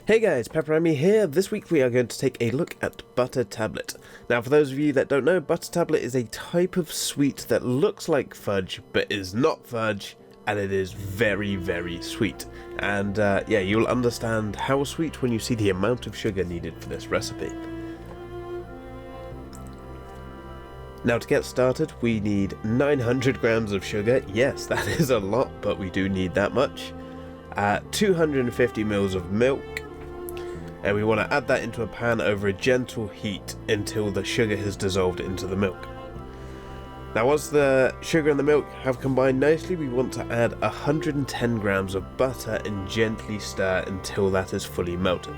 Hey guys, PepperAmmy here. This week we are going to take a look at butter tablet. Now for those of you that don't know, butter tablet is a type of sweet that looks like fudge but is not fudge, and it is very, very sweet. And yeah, you'll understand how sweet when you see the amount of sugar needed for this recipe. Now to get started, we need 900 grams of sugar. Yes, that is a lot, but we do need that much. 250 mils of milk. And we want to add that into a pan over a gentle heat until the sugar has dissolved into the milk. Now once the sugar and the milk have combined nicely, we want to add 110 grams of butter and gently stir until that is fully melted.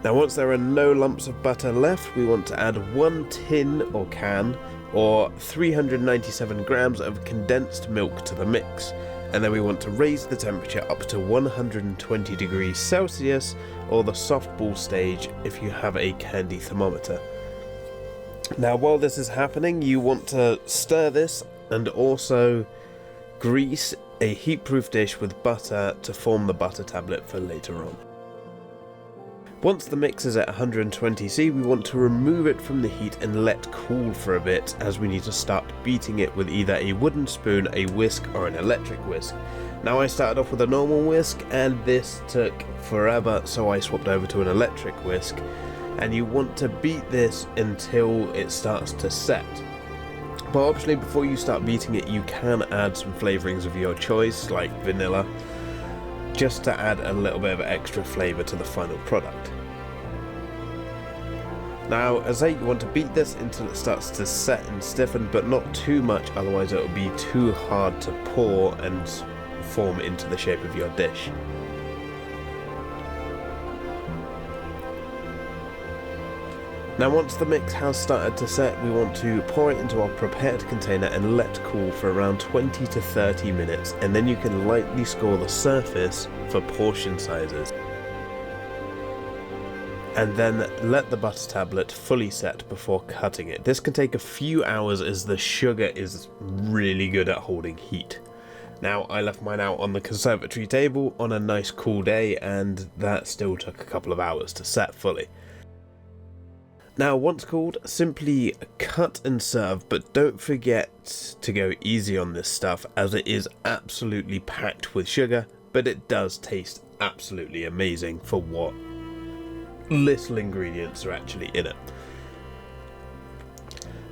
Now once there are no lumps of butter left, we want to add 1 tin or can or 397 grams of condensed milk to the mix. And then we want to raise the temperature up to 120 degrees Celsius or the softball stage if you have a candy thermometer. Now while this is happening, you want to stir this and also grease a heat-proof dish with butter to form the butter tablet for later on. Once the mix is at 120°C, we want to remove it from the heat and let cool for a bit, as we need to start beating it with either a wooden spoon, a whisk or an electric whisk. Now I started off with a normal whisk and this took forever, so I swapped over to an electric whisk. And you want to beat this until it starts to set. But optionally, before you start beating it, you can add some flavourings of your choice, like vanilla, just to add a little bit of extra flavour to the final product. Now, as I say, you want to beat this until it starts to set and stiffen, but not too much, otherwise it will be too hard to pour and form into the shape of your dish. Now once the mix has started to set, we want to pour it into our prepared container and let cool for around 20 to 30 minutes, and then you can lightly score the surface for portion sizes. And then let the butter tablet fully set before cutting it. This can take a few hours as the sugar is really good at holding heat. Now I left mine out on the conservatory table on a nice cool day, and that still took a couple of hours to set fully. Now once cooled, simply cut and serve, but don't forget to go easy on this stuff as it is absolutely packed with sugar, but it does taste absolutely amazing for what little ingredients are actually in it.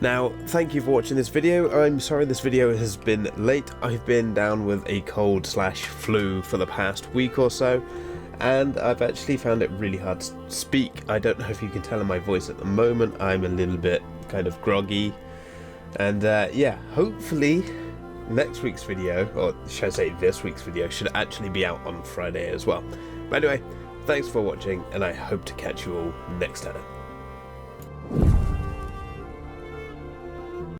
Now, thank you for watching this video. I'm sorry this video has been late. I've been down with a cold/flu for the past week or so, and I've actually found it really hard to speak. I don't know if you can tell in my voice at the moment, I'm a little bit kind of groggy. And yeah, hopefully next week's video, or should I say this week's video, should actually be out on Friday as well. But anyway, thanks for watching, and I hope to catch you all next time.